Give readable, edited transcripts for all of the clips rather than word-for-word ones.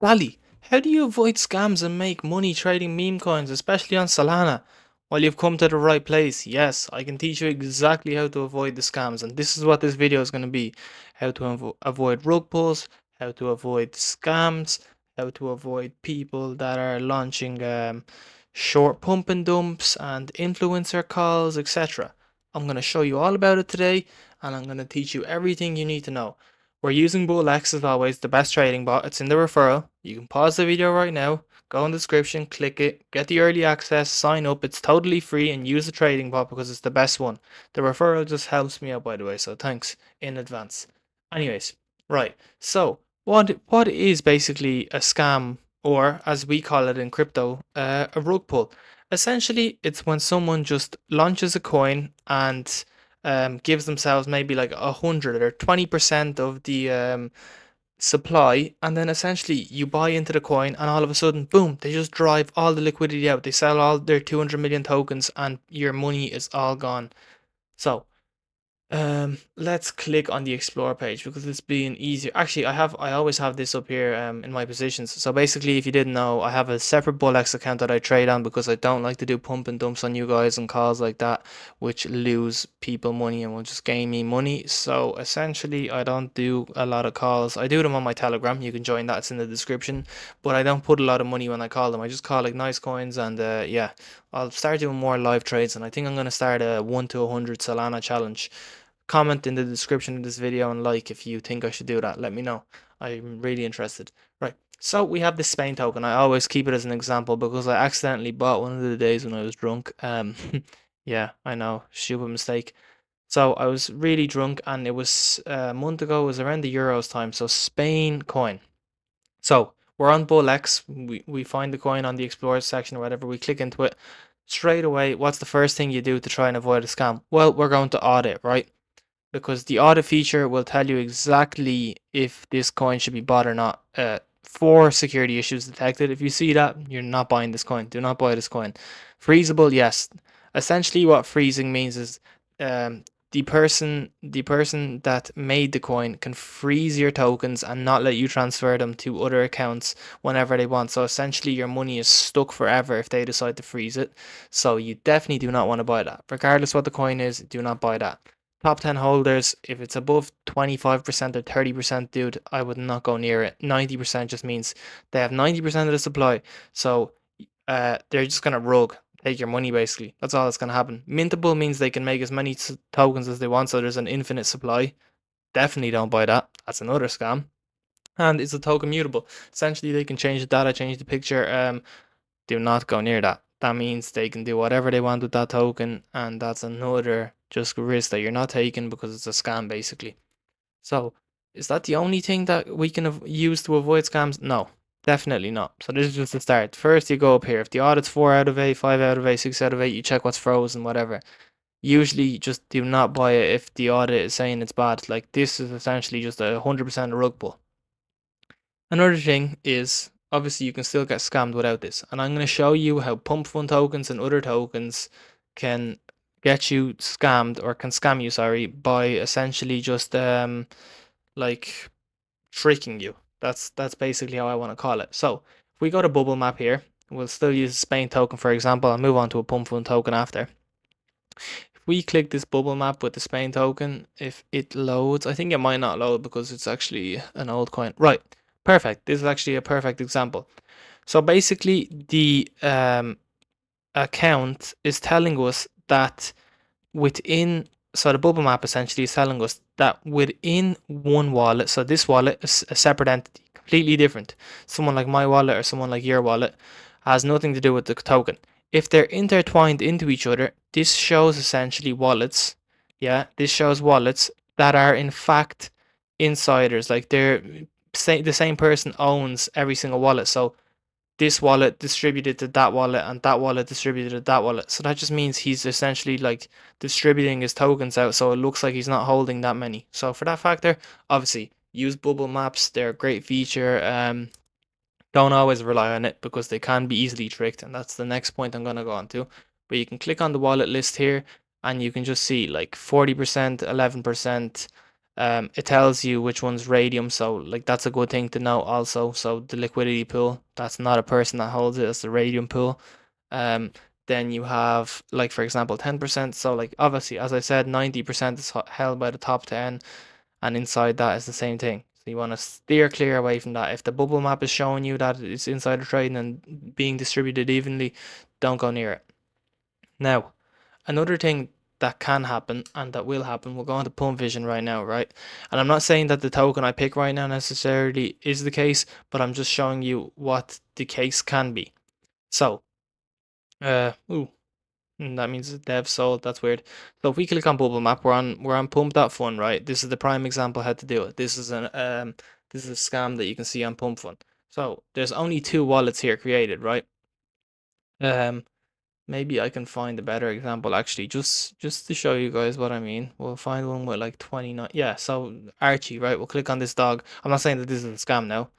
Lally, how do you avoid scams and make money trading meme coins, especially on Solana? Well, you've come to the right place. Yes, I can teach you exactly how to avoid the scams, and this is what this video is going to be: how to avoid rug pulls, how to avoid scams, how to avoid people that are launching short pump and dumps and influencer calls, etc. I'm going to show you all about it today, and I'm going to teach you everything you need to know. We're using BULLX as always, the best trading bot. It's in the referral. You can pause the video right now, go in the description, click it, get the early access, sign up. It's totally free and use the trading bot because it's the best one. The referral just helps me out, by the way, so thanks in advance. Anyways, right. So what is basically a scam, or as we call it in crypto, a rug pull? Essentially, it's when someone just launches a coin and gives themselves maybe like 100 or 20% of the supply, and then essentially you buy into the coin, and all of a sudden, boom, they just drive all the liquidity out. They sell all their 200 million tokens, and your money is all gone. So let's click on the explore page because it's being easier. Actually, I always have this up here in my positions. So basically, if you didn't know, I have a separate BULLX account that I trade on because I don't like to do pump and dumps on you guys and calls like that, which lose people money and will just gain me money. So essentially, I don't do a lot of calls. I do them on my Telegram. You can join that. It's in the description. But I don't put a lot of money when I call them. I just call like nice coins, and yeah, I'll start doing more live trades, and I think I'm gonna start a 1 to 100 Solana challenge. Comment in the description of this video and like if you think I should do that. Let me know. I'm really interested. Right. So we have this Spain token. I always keep it as an example because I accidentally bought one of the days when I was drunk. Yeah, I know, stupid mistake. So I was really drunk, and it was a month ago. It was around the Euros time. So Spain coin. So we're on BullX. We find the coin on the Explorers section or whatever. We click into it straight away. What's the first thing you do to try and avoid a scam? Well, we're going to audit, right? Because the audit feature will tell you exactly if this coin should be bought or not. For security issues detected. If you see that, you're not buying this coin. Do not buy this coin. Freezable, yes. Essentially, what freezing means is um, the person that made the coin can freeze your tokens and not let you transfer them to other accounts whenever they want. So essentially, your money is stuck forever if they decide to freeze it. So you definitely do not want to buy that. Regardless what the coin is, do not buy that. Top 10 holders, if it's above 25% or 30%, dude, I would not go near it. 90% just means they have 90% of the supply. So they're just going to rug, take your money basically. That's all that's going to happen. Mintable means they can make as many tokens as they want, so there's an infinite supply. Definitely don't buy that. That's another scam. And it's a token mutable. Essentially, they can change the data, change the picture. Do not go near that. That means they can do whatever they want with that token, and that's another just risk that you're not taking because it's a scam basically. So, is that the only thing that we can use to avoid scams? No, definitely not. So this is just the start. First, you go up here. If the audit's 4 out of 8, 5 out of 8, 6 out of 8, you check what's frozen, whatever. Usually, just do not buy it if the audit is saying it's bad. Like, this is essentially just a 100% rug pull. Another thing is, obviously you can still get scammed without this, and I'm going to show you how pump fund tokens and other tokens can get you scammed, or can scam you, sorry, by essentially just like tricking you. That's basically how I want to call it. So if we go to bubble map here, we'll still use Spain token for example. I'll move on to a pump fund token after. If we click this bubble map with the Spain token, if it loads, I think it might not load because it's actually an old coin. Right, perfect. This is actually a perfect example. So basically, the account is telling us that within, so the bubble map essentially is telling us that within one wallet, so this wallet is a separate entity, completely different. Someone like my wallet or someone like your wallet has nothing to do with the token. If they're intertwined into each other, this shows essentially wallets. Yeah, this shows wallets that are in fact insiders. Like they're the same person owns every single wallet. So this wallet distributed to that wallet, and that wallet distributed to that wallet. So that just means he's essentially like distributing his tokens out, so it looks like he's not holding that many. So for that factor, obviously use bubble maps. They're a great feature. Don't always rely on it because they can be easily tricked, and that's the next point I'm going to go on to. But you can click on the wallet list here, and you can just see like 40%, 11%, It tells you which one's radium, so like that's a good thing to know also. So the liquidity pool, that's not a person that holds it, it's the radium pool. Um, then you have, like, for example, 10%. So like obviously, as I said, 90% is held by the top 10, and inside that is the same thing. So you want to steer clear away from that. If the bubble map is showing you that it's insider trading and being distributed evenly, don't go near it. Now, another thing that can happen and that will happen, we'll go on to pump vision right now, right? And I'm not saying that the token I pick right now necessarily is the case, but I'm just showing you what the case can be. So, that means dev sold. That's weird. So if we click on bubble map, we're on pump.fun, right? This is the prime example how to do it. This is a scam that you can see on pump fun. So there's only 2 wallets here created, right? Um, Maybe I can find a better example actually, just to show you guys what I mean. We'll find one with like 29. Yeah, so Archie, right? We'll click on this dog. I'm not saying that this is a scam now.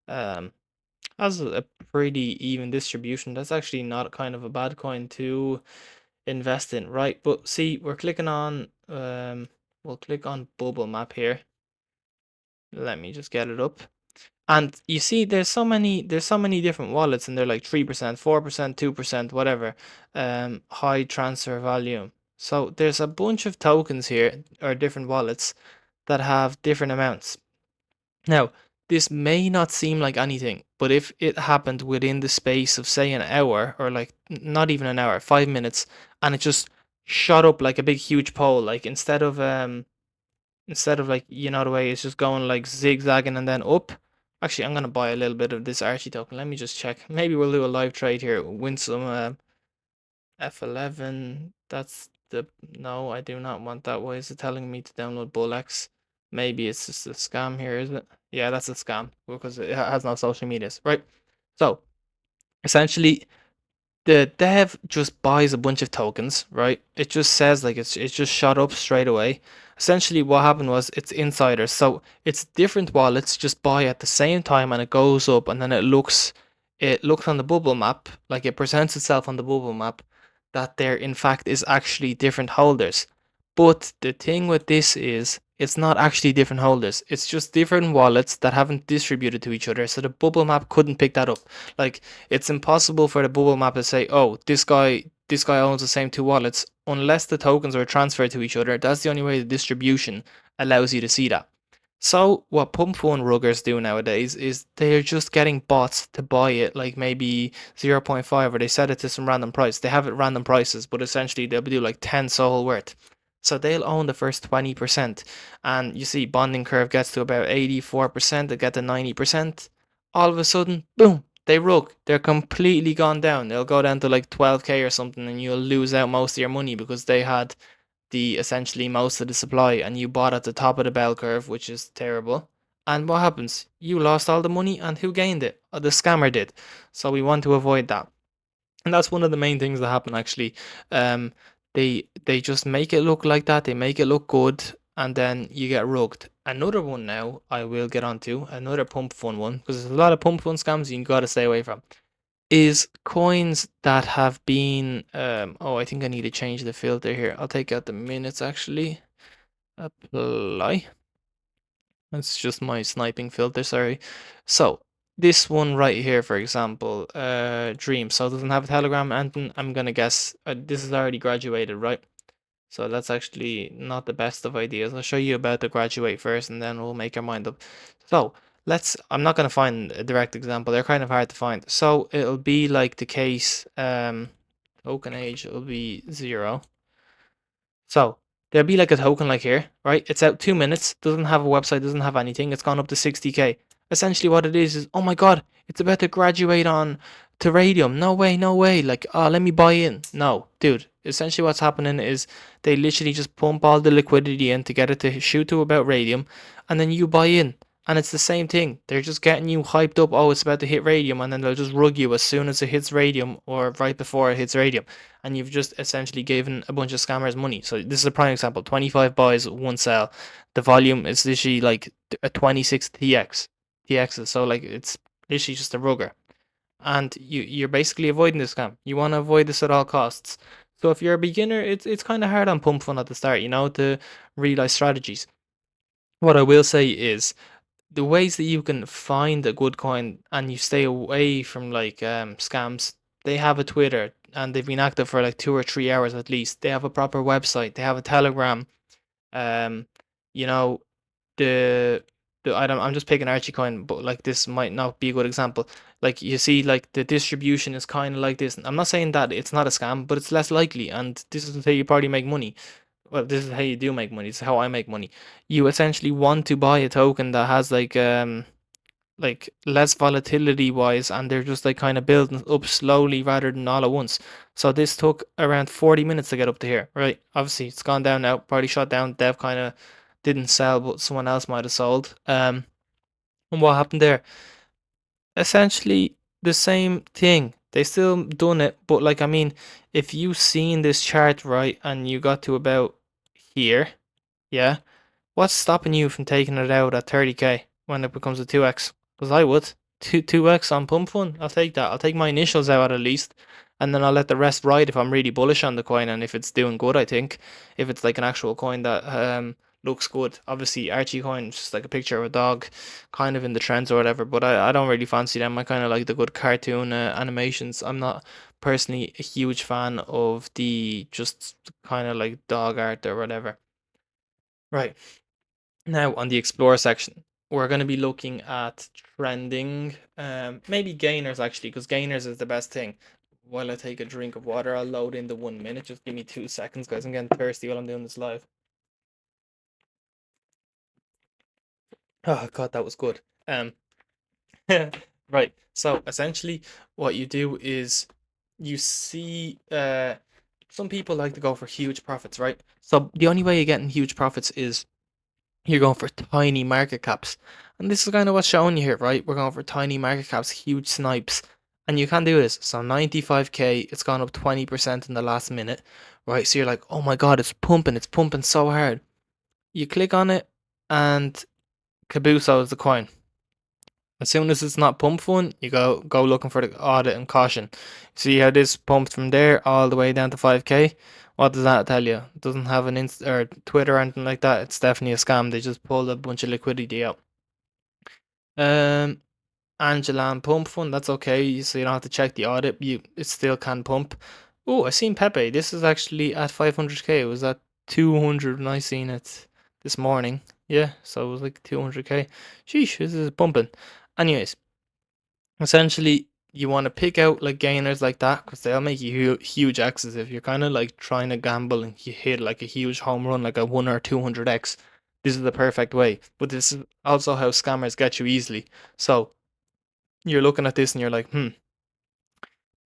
Um, has a pretty even distribution. That's actually not kind of a bad coin to invest in, right? But see, we're clicking on we'll click on bubble map here. Let me just get it up. And you see, there's so many different wallets, and they're like 3%, 4%, 2%, whatever. High transfer volume. So there's a bunch of tokens here, or different wallets, that have different amounts. Now, this may not seem like anything, but if it happened within the space of say an hour, or like not even an hour, 5 minutes, and it just shot up like a big huge pole, like instead of like, the way it's just going like zigzagging and then up. Actually, I'm gonna buy a little bit of this Archie token. Let me just check. Maybe we'll do a live trade here. Win some F11. That's the No, I do not want that. Why is it telling me to download BULLX? Maybe it's just a scam here, is it? Yeah, that's a scam because it has no social medias, right? So essentially, the dev just buys a bunch of tokens, right? It just says like it's just shot up straight away. Essentially, what happened was it's insiders, so it's different wallets just buy at the same time, and it goes up, and then it looks on the bubble map, like it presents itself on the bubble map, that there in fact is actually different holders. But the thing with this is it's not actually different holders. It's just different wallets that haven't distributed to each other. So the bubble map couldn't pick that up. Like, it's impossible for the bubble map to say, "Oh, this guy owns the same 2 wallets," unless the tokens are transferred to each other. That's the only way the distribution allows you to see that. So what pump fund ruggers do nowadays is they're just getting bots to buy it, like maybe 0.5, or they set it to some random price. They have it random prices, but essentially they'll do like 10 SOL worth. So they'll own the first 20, and you see bonding curve gets to about 84%, they get to 90%. All of a sudden, boom, they rug. They're completely gone down. They'll go down to like 12k or something, and you'll lose out most of your money because they had the essentially most of the supply, and you bought at the top of the bell curve, which is terrible. And what happens? You lost all the money, and who gained it? The scammer did. So we want to avoid that. And that's one of the main things that happen actually. Um, they just make it look like that. They make it look good, and then you get rugged. Another one now I will get onto, another pump fun one, because there's a lot of pump fun scams you gotta stay away from, is coins that have been oh, I think I need to change the filter here. I'll take out the minutes actually. Apply. That's just my sniping filter, sorry. So this one right here, for example, Dream. So it doesn't have a Telegram, and I'm gonna guess this is already graduated, right? So that's actually not the best of ideas. I'll show you about the graduate first, and then we'll make our mind up. So I'm not gonna find a direct example. They're kind of hard to find. So it'll be like the case, token age, it'll be 0. So there'll be like a token like here, right? It's out 2 minutes, doesn't have a website, doesn't have anything. It's gone up to 60k. Essentially what it is, oh my god, it's about to graduate on to radium. No way, no way. Like, oh, let me buy in. No, dude. Essentially what's happening is they literally just pump all the liquidity in to get it to shoot to about radium, and then you buy in. And it's the same thing. They're just getting you hyped up. Oh, it's about to hit radium, and then they'll just rug you as soon as it hits radium, or right before it hits radium, and you've just essentially given a bunch of scammers money. So this is a prime example: 25 buys, 1 sell. The volume is literally like a 26 TXs. So like it's literally just a rugger, and you're basically avoiding this scam. You want to avoid this at all costs. So if you're a beginner, it's kind of hard on pump fun at the start, to realize strategies. What I will say is the ways that you can find a good coin and you stay away from like scams. They have a Twitter and they've been active for like 2 or 3 hours at least. They have a proper website. They have a Telegram. Um, you know, the I'm just picking Archie coin, but like this might not be a good example. Like you see, like the distribution is kind of like this. I'm not saying that it's not a scam, but it's less likely, and this is how you probably make money. Well, this is how you do make money. It's how I make money. You essentially want to buy a token that has like less volatility wise, and they're just like kind of building up slowly rather than all at once. So this took around 40 minutes to get up to here, right? Obviously it's gone down now, probably shot down. Dev kind of didn't sell, but someone else might have sold. And what happened there? Essentially the same thing. They still done it, but like I mean, if you seen this chart right and you got to about here, yeah, what's stopping you from taking it out at 30k when it becomes a 2x? Because I would. 2x on pump fun. I'll take that. I'll take my initials out at least. And then I'll let the rest ride if I'm really bullish on the coin and if it's doing good, I think. If it's like an actual coin that looks good. Obviously Archie coin is just like a picture of a dog kind of in the trends or whatever, but I don't really fancy them. I kinda like the good cartoon animations. I'm not personally a huge fan of the just kinda like dog art or whatever. Right. Now on the explore section, we're going to be looking at trending, maybe gainers actually, because gainers is the best thing. While I take a drink of water, I'll load in the 1 minute. Just give me 2 seconds, guys. I'm getting thirsty while I'm doing this live. Oh God, that was good. Right. So essentially, what you do is you see, some people like to go for huge profits, right? So the only way you're getting huge profits is you're going for tiny market caps. And this is kind of what's showing you here, right? We're going for tiny market caps, huge snipes. And you can do this. So 95k, it's gone up 20% in the last minute, right? So you're like, oh my God, it's pumping so hard. You click on it and Kabuso is the coin. As soon as it's not pump fun, you go looking for the audit and caution. See how this pumped from there all the way down to 5k? What does that tell you? It doesn't have an inst or Twitter or anything like that. It's definitely a scam. They just pulled a bunch of liquidity out. Um, Angela and pump fun. That's okay. So you don't have to check the audit. It still can pump. Oh, I seen Pepe. This is actually at 500k. It was at 200 when I seen it this morning. Yeah, so it was like 200k. Sheesh, this is pumping. Anyways, essentially you want to pick out like gainers like that because they'll make you huge X's if you're kind of like trying to gamble and you hit like a huge home run like a 1 or 200x. This is the perfect way, but this is also how scammers get you easily. So you're looking at this and you're like,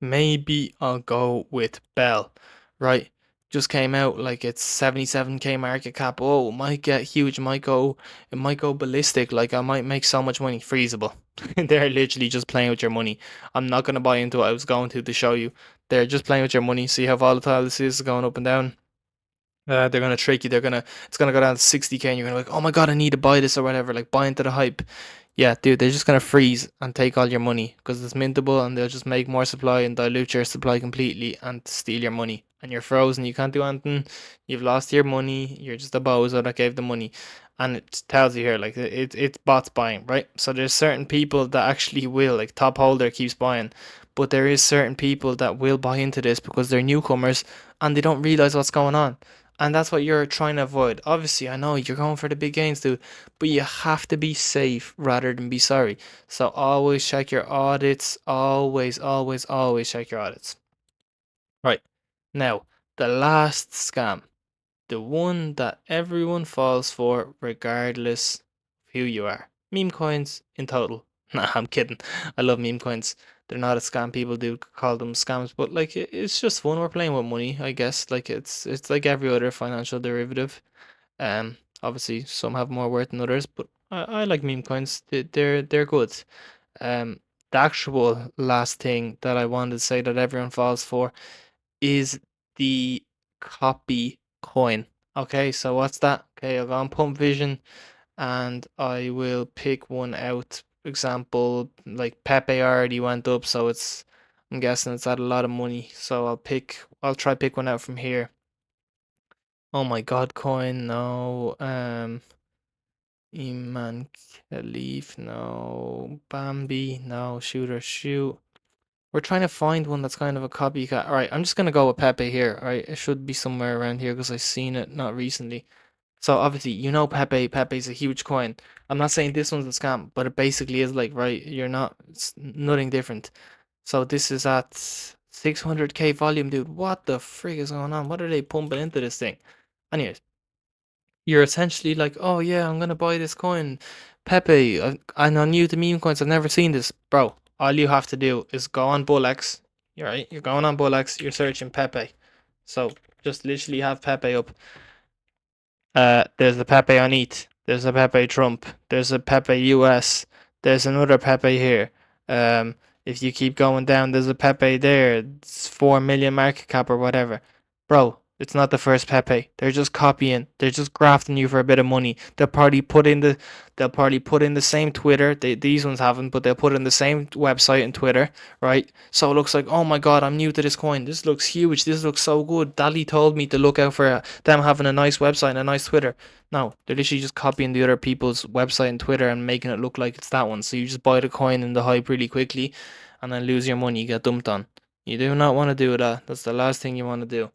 maybe I'll go with Bell, right? Just came out like it's 77k market cap. Oh, it might get huge. It might go ballistic. Like I might make so much money. Freezable. They're literally just playing with your money. I'm not gonna buy into it. I was going to show you. They're just playing with your money. See how volatile this is going up and down. They're gonna trick you. It's gonna go down to 60k, and you're gonna be like, oh my God, I need to buy this or whatever. Like buy into the hype. Yeah, dude, they're just gonna freeze and take all your money because it's mintable, and they'll just make more supply and dilute your supply completely and steal your money. And you're frozen. You can't do anything. You've lost your money. You're just a bozo that gave the money, and it tells you here like it's bots buying, right? So there's certain people that actually will, like top holder keeps buying, but there is certain people that will buy into this because they're newcomers and they don't realize what's going on. And that's what you're trying to avoid. Obviously, I know you're going for the big gains, dude, but you have to be safe rather than be sorry. So always check your audits. Always, always, always check your audits. Right. Now, the last scam, the one that everyone falls for regardless of who you are. Meme coins in total. Nah, I'm kidding. I love meme coins. They're not a scam. People do call them scams, but like it's just fun. We're playing with money, I guess. Like it's like every other financial derivative. Obviously some have more worth than others, but I like meme coins. They're good. Um, the actual last thing that I wanted to say that everyone falls for is the copy coin. Okay, so what's that? Okay, I'll go on Pump Vision and I will pick one out. Example, like Pepe already went up, so I'm guessing it's at a lot of money. So I'll try pick one out from here. Oh my God, coin, no. Iman Khalif, no. Bambi, no. Shooter, shoot. We're trying to find one that's kind of a copycat. Alright, I'm just gonna go with Pepe here. Alright, it should be somewhere around here because I've seen it not recently. So obviously, you know Pepe. Pepe's a huge coin. I'm not saying this one's a scam, but it basically is like, right, you're not, it's nothing different. So this is at 600k volume, dude. What the frig is going on? What are they pumping into this thing? Anyways, you're essentially like, oh yeah, I'm gonna buy this coin, Pepe. I'm new to meme coins. I've never seen this, bro. All you have to do is go on BULLX. You're right. You're going on BULLX. You're searching Pepe. So just literally have Pepe up. There's a Pepe on ETH. There's a Pepe Trump. There's a Pepe US. There's another Pepe here. Um, if you keep going down, there's a Pepe there. It's 4 million market cap or whatever. Bro, it's not the first Pepe. They're just copying. They're just grafting you for a bit of money. They'll probably put in the same Twitter. These ones haven't, but they'll put in the same website and Twitter, right? So it looks like, oh my god, I'm new to this coin. This looks huge. This looks so good. Dali told me to look out for them having a nice website and a nice Twitter. No, they're literally just copying the other people's website and Twitter and making it look like it's that one. So you just buy the coin in the hype really quickly and then lose your money. You get dumped on. You do not want to do that. That's the last thing you want to do.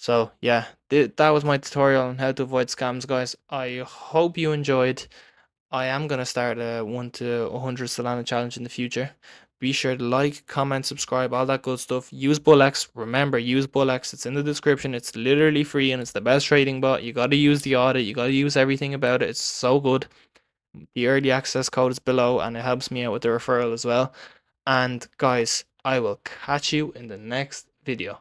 So yeah, that was my tutorial on how to avoid scams, guys. I hope you enjoyed. I am gonna start a 1 to 100 Solana challenge in the future. Be sure to like, comment, subscribe, all that good stuff. Use BULLX. Remember, use BULLX. It's in the description. It's literally free and it's the best trading bot. You gotta use the audit. You gotta use everything about it. It's so good. The early access code is below and it helps me out with the referral as well. And guys, I will catch you in the next video.